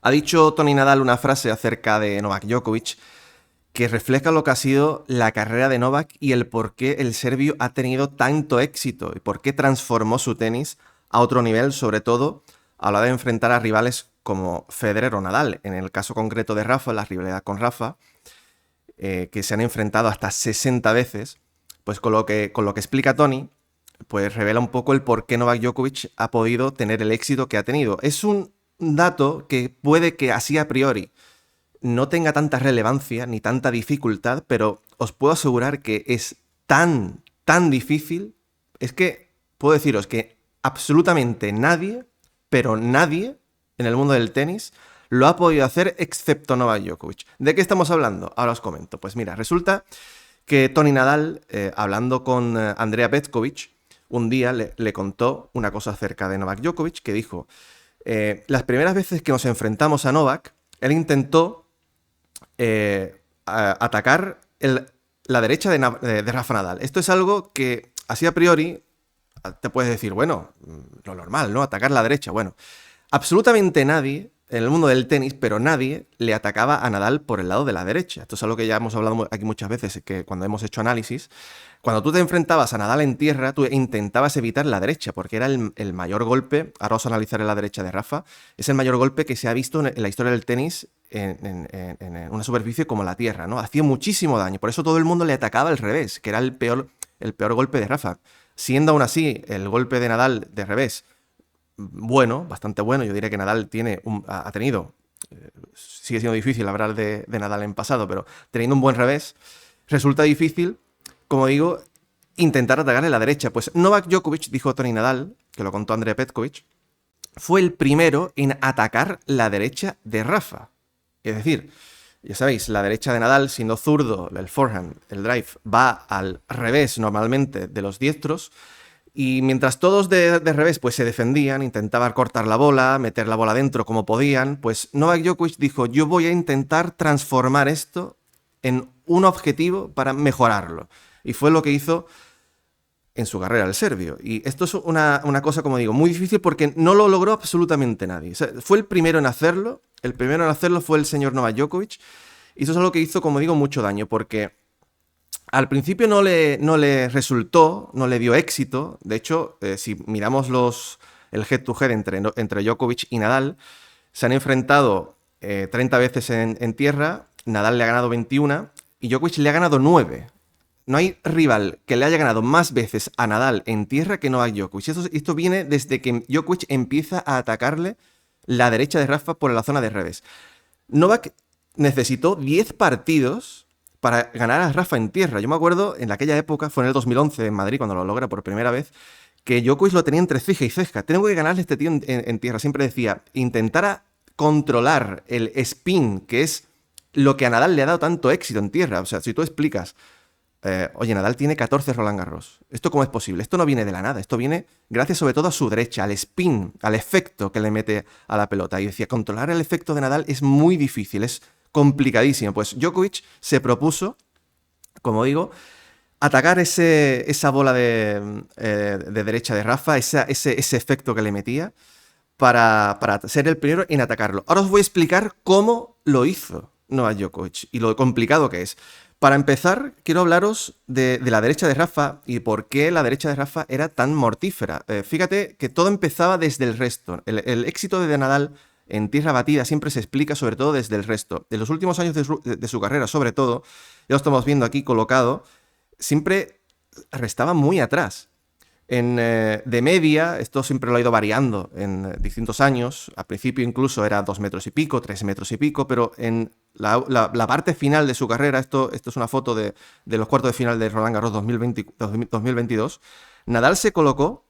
Ha dicho Toni Nadal una frase acerca de Novak Djokovic que refleja lo que ha sido la carrera de Novak y el por qué el serbio ha tenido tanto éxito y por qué transformó su tenis a otro nivel, sobre todo a la hora de enfrentar a rivales como Federer o Nadal. En el caso concreto de Rafa, la rivalidad con Rafa, que se han enfrentado hasta 60 veces, pues con lo que explica Toni, pues revela un poco el por qué Novak Djokovic ha podido tener el éxito que ha tenido. Es un dato que puede que así a priori no tenga tanta relevancia ni tanta dificultad, pero os puedo asegurar que es tan difícil, es que puedo deciros que absolutamente nadie, pero nadie en el mundo del tenis lo ha podido hacer excepto Novak Djokovic. ¿De qué estamos hablando? Ahora os comento. Pues mira, resulta que Toni Nadal, hablando con Andrea Petkovic, un día le contó una cosa acerca de Novak Djokovic, que dijo, las primeras veces que nos enfrentamos a Novak, él intentó atacar la derecha de Rafa Nadal. Esto es algo que, así a priori, te puedes decir, bueno, lo normal, ¿no? Atacar la derecha. Bueno, absolutamente nadie en el mundo del tenis, pero nadie le atacaba a Nadal por el lado de la derecha. Esto es algo que ya hemos hablado aquí muchas veces, que cuando hemos hecho análisis, cuando tú te enfrentabas a Nadal en tierra, tú intentabas evitar la derecha, porque era el mayor golpe, ahora vamos a analizar en la derecha de Rafa, es el mayor golpe que se ha visto en la historia del tenis en una superficie como la tierra, ¿no? Hacía muchísimo daño, por eso todo el mundo le atacaba al revés, que era el peor golpe de Rafa. Siendo aún así el golpe de Nadal de revés bueno, bastante bueno, yo diría que Nadal ha tenido, sigue siendo difícil hablar de Nadal en pasado, pero teniendo un buen revés, resulta difícil, como digo, intentar atacarle la derecha. Pues Novak Djokovic, dijo Toni Nadal, que lo contó Andrea Petkovic, fue el primero en atacar la derecha de Rafa. Es decir, ya sabéis, la derecha de Nadal, siendo zurdo, el forehand, el drive, va al revés normalmente de los diestros, y mientras todos de revés pues se defendían, intentaban cortar la bola, meter la bola dentro como podían, pues Novak Djokovic dijo, yo voy a intentar transformar esto en un objetivo para mejorarlo. Y fue lo que hizo en su carrera el serbio. Y esto es una cosa, como digo, muy difícil porque no lo logró absolutamente nadie. O sea, fue el primero en hacerlo. El primero en hacerlo fue el señor Novak Djokovic. Y eso es algo que hizo, como digo, mucho daño porque al principio no le resultó, no le dio éxito. De hecho, si miramos el head-to-head entre Djokovic y Nadal, se han enfrentado 30 veces en tierra, Nadal le ha ganado 21 y Djokovic le ha ganado 9. No hay rival que le haya ganado más veces a Nadal en tierra que Novak Djokovic. Esto viene desde que Djokovic empieza a atacarle la derecha de Rafa por la zona de revés. Novak necesitó 10 partidos para ganar a Rafa en tierra. Yo me acuerdo, en aquella época, fue en el 2011 en Madrid, cuando lo logra por primera vez, que Djokovic lo tenía entre ceja y ceja. Tengo que ganarle a este tío en tierra. Siempre decía, intentara controlar el spin, que es lo que a Nadal le ha dado tanto éxito en tierra. O sea, si tú explicas, oye, Nadal tiene 14 Roland Garros. ¿Esto cómo es posible? Esto no viene de la nada. Esto viene gracias sobre todo a su derecha, al spin, al efecto que le mete a la pelota. Y decía, controlar el efecto de Nadal es muy difícil, es complicadísimo. Pues Djokovic se propuso, como digo, atacar esa bola de derecha de Rafa, ese efecto que le metía, para ser el primero en atacarlo. Ahora os voy a explicar cómo lo hizo Novak Djokovic y lo complicado que es. Para empezar, quiero hablaros de la derecha de Rafa y por qué la derecha de Rafa era tan mortífera. Fíjate que todo empezaba desde el resto. El éxito de Nadal en tierra batida siempre se explica sobre todo desde el resto. En los últimos años de su carrera, sobre todo, ya lo estamos viendo aquí colocado, siempre restaba muy atrás. De media, esto siempre lo ha ido variando en distintos años. Al principio incluso era 2 metros y pico, 3 metros y pico, pero en la parte final de su carrera, esto es una foto de los cuartos de final de Roland Garros 2022, Nadal se colocó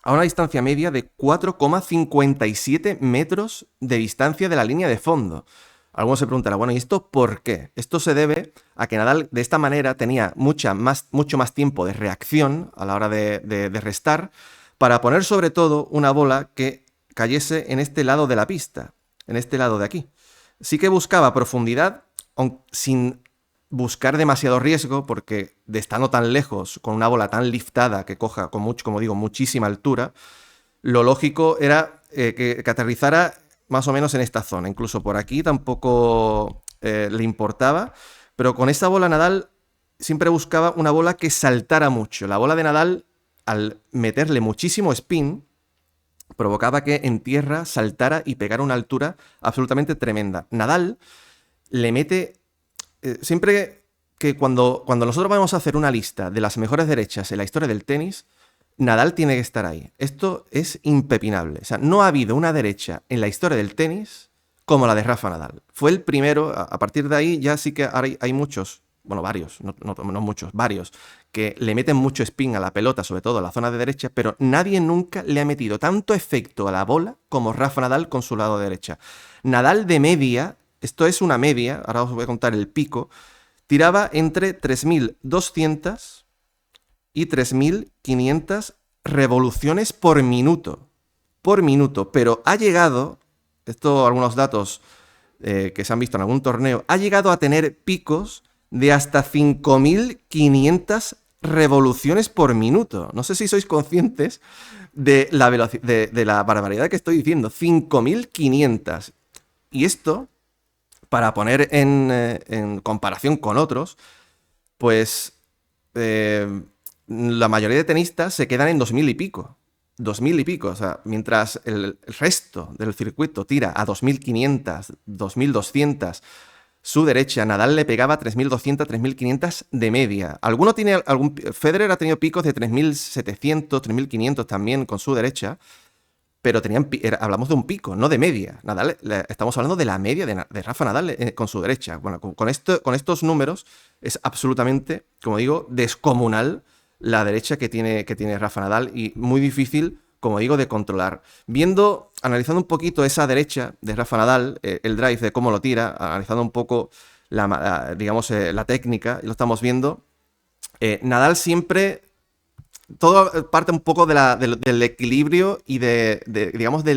a una distancia media de 4,57 metros de distancia de la línea de fondo. Algunos se preguntarán, bueno, ¿y esto por qué? Esto se debe a que Nadal de esta manera tenía mucho más tiempo de reacción a la hora de restar para poner sobre todo una bola que cayese en este lado de la pista, en este lado de aquí. Sí que buscaba profundidad sin buscar demasiado riesgo porque de estando tan lejos, con una bola tan liftada que coja, como digo, muchísima altura, lo lógico era que aterrizara más o menos en esta zona. Incluso por aquí tampoco le importaba. Pero con esta bola Nadal siempre buscaba una bola que saltara mucho. La bola de Nadal, al meterle muchísimo spin, provocaba que en tierra saltara y pegara una altura absolutamente tremenda. Nadal le mete... siempre que cuando nosotros vamos a hacer una lista de las mejores derechas en la historia del tenis, Nadal tiene que estar ahí. Esto es impepinable. O sea, no ha habido una derecha en la historia del tenis como la de Rafa Nadal. Fue el primero, a partir de ahí ya sí que hay muchos, bueno, varios, no muchos, varios, que le meten mucho spin a la pelota, sobre todo a la zona de derecha, pero nadie nunca le ha metido tanto efecto a la bola como Rafa Nadal con su lado derecha. Nadal de media, esto es una media, ahora os voy a contar el pico, tiraba entre 3.200 y 3.500 revoluciones por minuto. Por minuto. Pero ha llegado, esto algunos datos que se han visto en algún torneo, ha llegado a tener picos de hasta 5.500 revoluciones por minuto. No sé si sois conscientes de la de la barbaridad que estoy diciendo. 5.500. Y esto, para poner en comparación con otros, pues la mayoría de tenistas se quedan en 2.000 y pico. 2.000 y pico. O sea, mientras el resto del circuito tira a 2.500, 2.200, su derecha, Nadal le pegaba 3.200, 3.500 de media. Federer ha tenido picos de 3.700, 3.500 también con su derecha, pero hablamos de un pico, no de media. Nadal, estamos hablando de la media de Rafa Nadal con su derecha. Bueno, con estos números es absolutamente, como digo, descomunal la derecha que tiene Rafa Nadal y muy difícil, como digo, de controlar. Analizando un poquito esa derecha de Rafa Nadal, el drive de cómo lo tira, analizando un poco la técnica, y lo estamos viendo, Nadal siempre... Todo parte un poco del equilibrio y de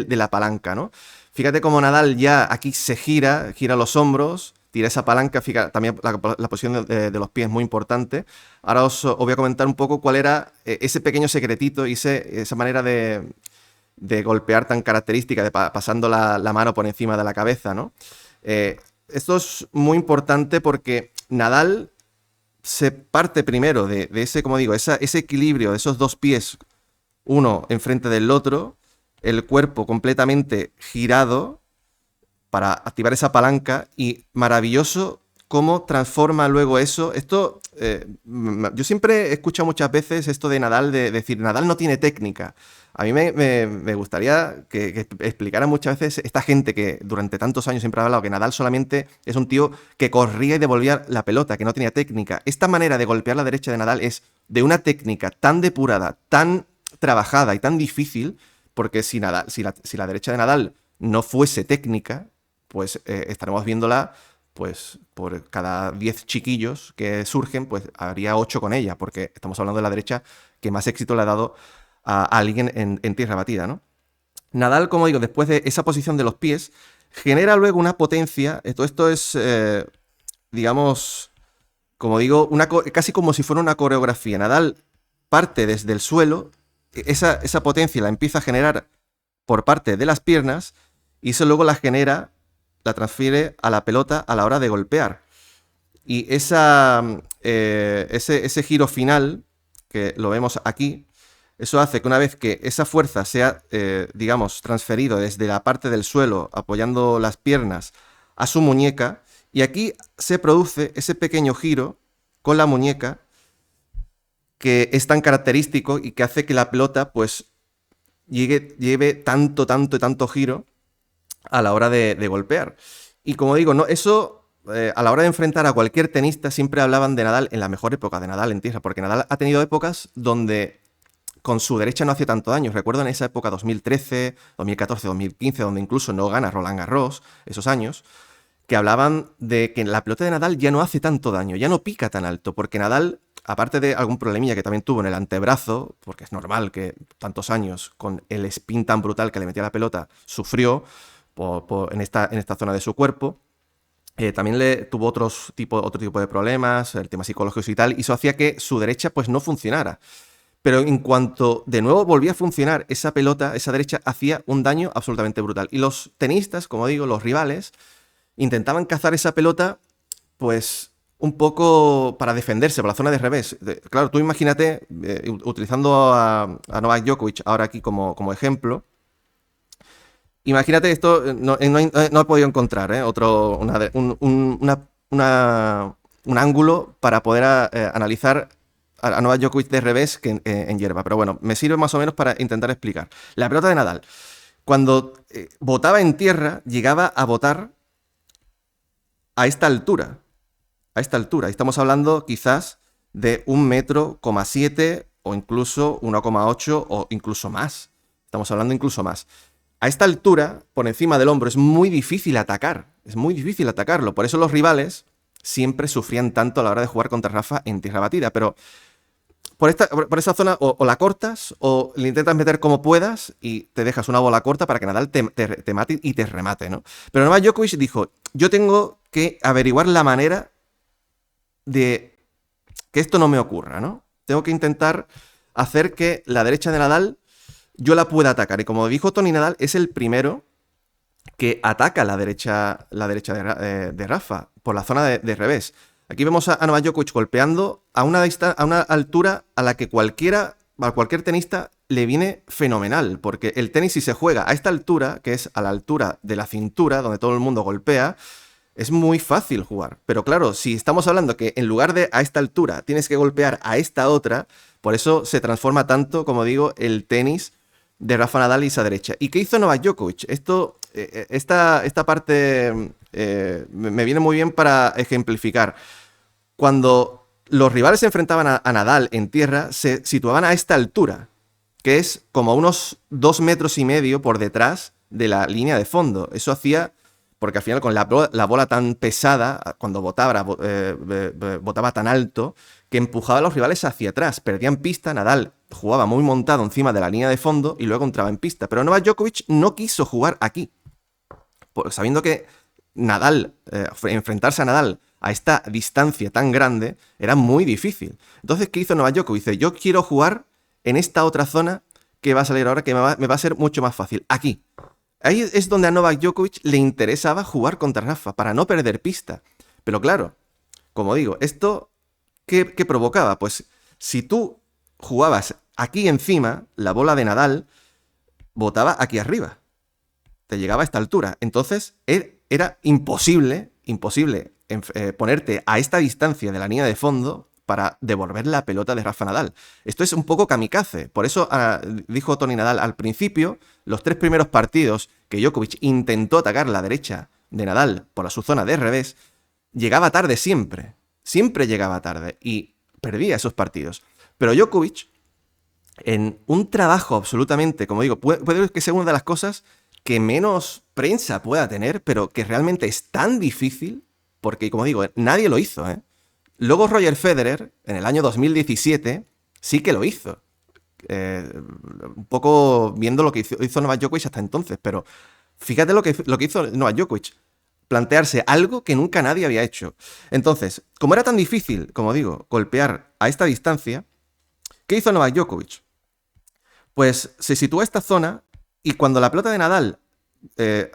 la palanca, ¿no? Fíjate cómo Nadal ya aquí se gira los hombros, tira esa palanca, fíjate, también la posición de los pies es muy importante. Ahora os voy a comentar un poco cuál era ese pequeño secretito y esa manera de golpear tan característica, pasando la mano por encima de la cabeza, ¿no? Esto es muy importante porque Nadal se parte primero de ese, como digo, ese equilibrio de esos dos pies, uno enfrente del otro, el cuerpo completamente girado para activar esa palanca, y maravilloso cómo transforma luego eso. Esto, yo siempre he escuchado muchas veces esto de Nadal, de decir, Nadal no tiene técnica. A mí me gustaría que explicara muchas veces esta gente que durante tantos años siempre ha hablado que Nadal solamente es un tío que corría y devolvía la pelota, que no tenía técnica. Esta manera de golpear la derecha de Nadal es de una técnica tan depurada, tan trabajada y tan difícil, porque si la derecha de Nadal no fuese técnica, pues estaremos viéndola, pues por cada 10 chiquillos que surgen, pues habría 8 con ella, porque estamos hablando de la derecha que más éxito le ha dado a alguien en tierra batida, ¿no? Nadal, como digo, después de esa posición de los pies, genera luego una potencia. Esto es, digamos, como digo, casi como si fuera una coreografía. Nadal parte desde el suelo, esa potencia la empieza a generar por parte de las piernas, y eso luego la transfiere a la pelota a la hora de golpear. Y ese giro final, que lo vemos aquí, eso hace que una vez que esa fuerza sea, digamos, transferido desde la parte del suelo, apoyando las piernas, a su muñeca, y aquí se produce ese pequeño giro con la muñeca que es tan característico y que hace que la pelota, pues, lleve tanto giro a la hora de golpear. Y como digo, no, eso a la hora de enfrentar a cualquier tenista siempre hablaban de Nadal en la mejor época de Nadal en tierra, porque Nadal ha tenido épocas donde con su derecha no hacía tanto daño. Recuerdo en esa época 2013, 2014, 2015, donde incluso no gana Roland Garros, esos años, que hablaban de que la pelota de Nadal ya no hace tanto daño, ya no pica tan alto, porque Nadal, aparte de algún problemilla que también tuvo en el antebrazo, porque es normal que tantos años con el spin tan brutal que le metía la pelota, sufrió en esta zona de su cuerpo, también tuvo otro tipo de problemas, el tema psicológico y tal, y eso hacía que su derecha pues no funcionara. pero en cuanto de nuevo volvía a funcionar esa pelota, esa derecha hacía un daño absolutamente brutal. Y los tenistas, como digo, los rivales, intentaban cazar esa pelota, pues un poco para defenderse por la zona de revés. Claro, tú imagínate, utilizando a Novak Djokovic ahora aquí como ejemplo, imagínate esto, no he podido encontrar un ángulo para poder analizar a Novak Djokovic de revés que en hierba. Pero bueno, me sirve más o menos para intentar explicar. La pelota de Nadal, cuando botaba en tierra, llegaba a botar a esta altura. A esta altura. Estamos hablando quizás de 1,7 m o incluso 1,8 o incluso más. Estamos hablando incluso más. A esta altura, por encima del hombro, es muy difícil atacar. Es muy difícil atacarlo. Por eso los rivales siempre sufrían tanto a la hora de jugar contra Rafa en tierra batida. Pero por esa zona o la cortas o le intentas meter como puedas y te dejas una bola corta para que Nadal te mate y te remate, ¿no? Pero Novak Djokovic dijo, yo tengo que averiguar la manera de que esto no me ocurra, ¿no? Tengo que intentar hacer que la derecha de Nadal yo la pueda atacar. Y como dijo Tony Nadal, es el primero que ataca la derecha de Rafa por la zona de revés. Aquí vemos a Novak Djokovic golpeando a una altura a la que a cualquier tenista le viene fenomenal, porque el tenis, si se juega a esta altura, que es a la altura de la cintura, donde todo el mundo golpea, es muy fácil jugar. Pero claro, si estamos hablando que en lugar de a esta altura tienes que golpear a esta otra, por eso se transforma tanto, como digo, el tenis de Rafa Nadal y esa derecha. ¿Y qué hizo Novak Djokovic? Esta parte me viene muy bien para ejemplificar. Cuando los rivales se enfrentaban a Nadal en tierra, se situaban a esta altura, que es como unos 2,5 metros por detrás de la línea de fondo. Eso hacía, porque al final con la bola tan pesada, cuando botaba tan alto, que empujaba a los rivales hacia atrás, perdían pista, Nadal jugaba muy montado encima de la línea de fondo y luego entraba en pista. Pero Novak Djokovic no quiso jugar aquí, sabiendo que Nadal, enfrentarse a Nadal a esta distancia tan grande era muy difícil. Entonces, ¿qué hizo Novak Djokovic? Dice, yo quiero jugar en esta otra zona que va a salir ahora, que me va a ser mucho más fácil. Aquí. Ahí es donde a Novak Djokovic le interesaba jugar contra Rafa, para no perder pista. Pero claro, como digo, ¿esto qué provocaba? Pues si tú jugabas aquí encima, la bola de Nadal botaba aquí arriba. Te llegaba a esta altura. Entonces era imposible ponerte a esta distancia de la línea de fondo para devolver la pelota de Rafa Nadal. Esto es un poco kamikaze. Por eso dijo Tony Nadal al principio, los 3 primeros partidos que Djokovic intentó atacar la derecha de Nadal por su zona de revés, llegaba tarde siempre. Siempre llegaba tarde y perdía esos partidos. Pero Djokovic, en un trabajo absolutamente, como digo, puede que sea una de las cosas que menos prensa pueda tener, pero que realmente es tan difícil, porque, como digo, nadie lo hizo, ¿eh? Luego Roger Federer, en el año 2017, sí que lo hizo. Un poco viendo lo que hizo Novak Djokovic hasta entonces, pero fíjate lo que hizo Novak Djokovic. Plantearse algo que nunca nadie había hecho. Entonces, como era tan difícil, como digo, golpear a esta distancia, ¿qué hizo Novak Djokovic? Pues se situó a esta zona y cuando la pelota de Nadal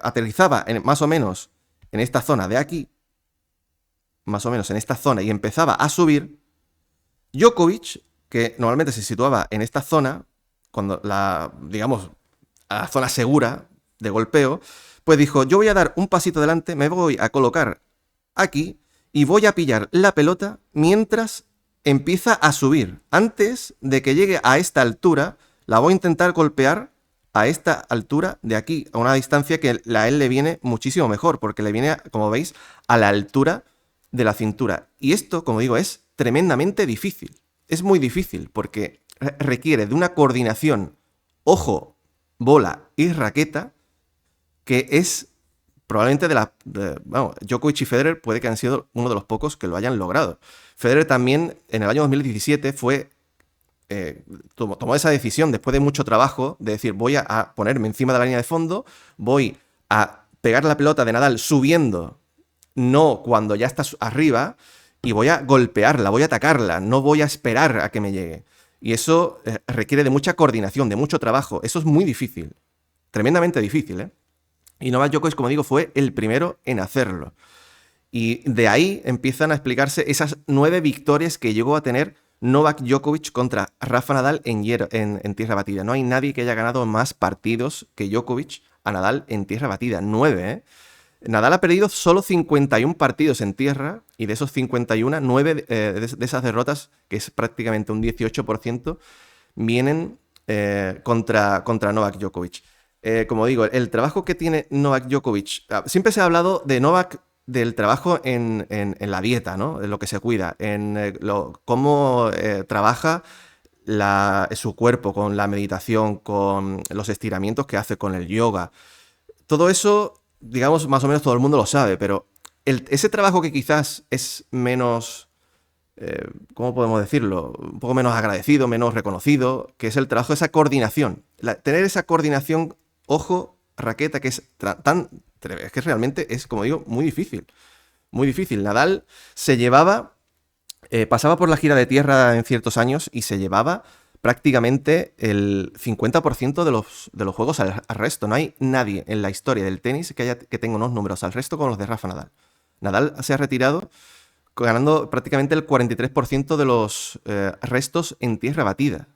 aterrizaba más o menos en esta zona de aquí, más o menos en esta zona, y empezaba a subir, Djokovic, que normalmente se situaba en esta zona, cuando digamos, a la zona segura de golpeo, pues dijo, yo voy a dar un pasito adelante, me voy a colocar aquí y voy a pillar la pelota mientras empieza a subir. Antes de que llegue a esta altura, la voy a intentar golpear a esta altura de aquí, a una distancia que a él le viene muchísimo mejor, porque le viene, como veis, a la altura de la cintura. Y esto, como digo, es tremendamente difícil. Es muy difícil porque requiere de una coordinación ojo, bola y raqueta que es probablemente Djokovic y Federer puede que han sido uno de los pocos que lo hayan logrado. Federer también en el año 2017 tomó esa decisión después de mucho trabajo de decir voy a ponerme encima de la línea de fondo, voy a pegar la pelota de Nadal subiendo, no cuando ya está arriba, y voy a golpearla, voy a atacarla, no voy a esperar a que me llegue. Y eso requiere de mucha coordinación, de mucho trabajo. Eso es muy difícil, tremendamente difícil, ¿eh? Y Novak Djokovic, como digo, fue el primero en hacerlo. Y de ahí empiezan a explicarse esas 9 victorias que llegó a tener Novak Djokovic contra Rafa Nadal en tierra batida. No hay nadie que haya ganado más partidos que Djokovic a Nadal en tierra batida. 9, ¿eh? Nadal ha perdido solo 51 partidos en tierra y de esos 51, 9 de esas derrotas, que es prácticamente un 18%, vienen contra Novak Djokovic. Como digo, el trabajo que tiene Novak Djokovic, siempre se ha hablado de Novak, del trabajo en la dieta, ¿no? En lo que se cuida, en cómo trabaja su cuerpo con la meditación, con los estiramientos que hace, con el yoga. Todo eso, digamos, más o menos todo el mundo lo sabe, pero ese trabajo que quizás es menos, ¿cómo podemos decirlo? Un poco menos agradecido, menos reconocido, que es el trabajo de esa coordinación. Tener esa coordinación, ojo, raqueta, que es es que realmente es, como digo, muy difícil. Muy difícil. Nadal se llevaba, pasaba por la gira de tierra en ciertos años y se llevaba prácticamente el 50% de los juegos al resto. No hay nadie en la historia del tenis que tenga unos números al resto como los de Rafa Nadal. Nadal se ha retirado ganando prácticamente el 43% de los restos en tierra batida.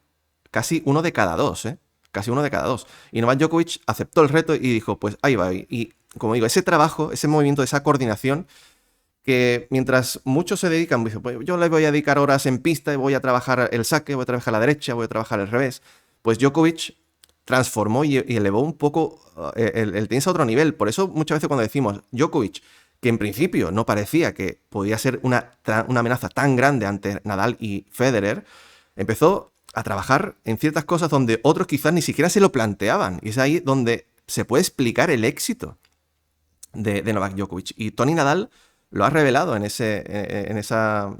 Casi uno de cada dos, ¿eh? Casi uno de cada dos. Y Novak Djokovic aceptó el reto y dijo, pues ahí va. Y como digo, ese trabajo, ese movimiento, esa coordinación, que mientras muchos se dedican, pues yo le voy a dedicar horas en pista y voy a trabajar el saque, voy a trabajar la derecha, voy a trabajar el revés, pues Djokovic transformó y elevó un poco el tenis a otro nivel. Por eso muchas veces cuando decimos Djokovic, que en principio no parecía que podía ser una amenaza tan grande ante Nadal y Federer, empezó a trabajar en ciertas cosas donde otros quizás ni siquiera se lo planteaban. Y es ahí donde se puede explicar el éxito de Novak Djokovic. Y Toni Nadal lo ha revelado en esa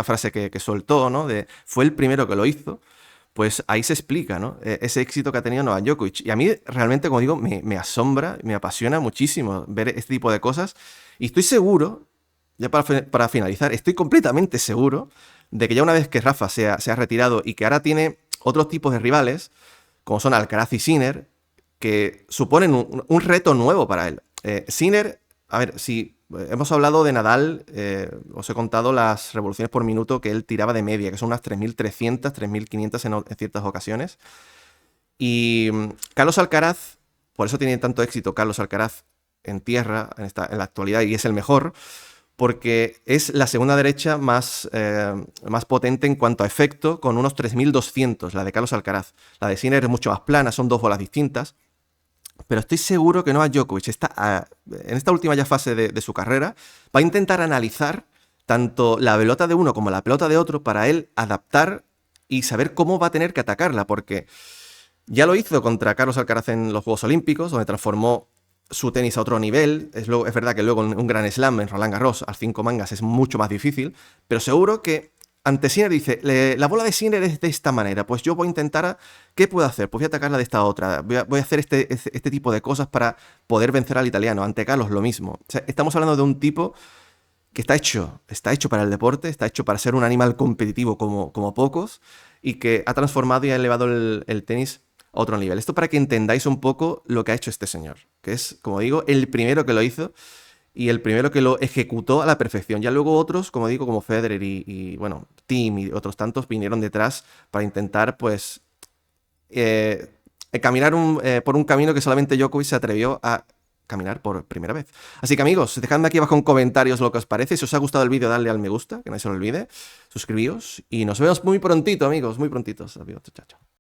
frase que soltó, ¿no? Fue el primero que lo hizo. Pues ahí se explica, ¿no? Ese éxito que ha tenido Novak Djokovic. Y a mí realmente, como digo, me asombra, me apasiona muchísimo ver este tipo de cosas. Y estoy seguro, ya para finalizar, estoy completamente seguro de que ya una vez que Rafa se ha retirado y que ahora tiene otros tipos de rivales, como son Alcaraz y Sinner, que suponen un reto nuevo para él. Sinner, a ver, si hemos hablado de Nadal, os he contado las revoluciones por minuto que él tiraba de media, que son unas 3.300, 3.500 en ciertas ocasiones. Y Carlos Alcaraz, por eso tiene tanto éxito Carlos Alcaraz en tierra, en la actualidad, y es el mejor, porque es la segunda derecha más potente en cuanto a efecto, con unos 3.200, la de Carlos Alcaraz. La de Sinner es mucho más plana, son dos bolas distintas. Pero estoy seguro que Novak Djokovic en esta última ya fase de su carrera va a intentar analizar tanto la pelota de uno como la pelota de otro para él adaptar y saber cómo va a tener que atacarla, porque ya lo hizo contra Carlos Alcaraz en los Juegos Olímpicos, donde transformó su tenis a otro nivel. Es verdad que luego en un Grand Slam, en Roland Garros, al 5 mangas es mucho más difícil, pero seguro que ante Sinner dice, la bola de Sinner es de esta manera, pues yo voy a intentar, ¿qué puedo hacer? Pues voy a atacarla de esta otra, voy a hacer este tipo de cosas para poder vencer al italiano. Ante Carlos lo mismo. O sea, estamos hablando de un tipo que está hecho para el deporte, está hecho para ser un animal competitivo como pocos, y que ha transformado y ha elevado el tenis a otro nivel. Esto para que entendáis un poco lo que ha hecho este señor, que es, como digo, el primero que lo hizo y el primero que lo ejecutó a la perfección. Ya luego otros, como digo, como Federer y bueno, Thiem y otros tantos vinieron detrás para intentar, pues, caminar por un camino que solamente Djokovic se atrevió a caminar por primera vez. Así que, amigos, dejadme aquí abajo en comentarios lo que os parece. Si os ha gustado el vídeo, dadle al me gusta, que no se lo olvide. Suscribíos y nos vemos muy prontito, amigos, muy prontitos. Adiós, chao, chao.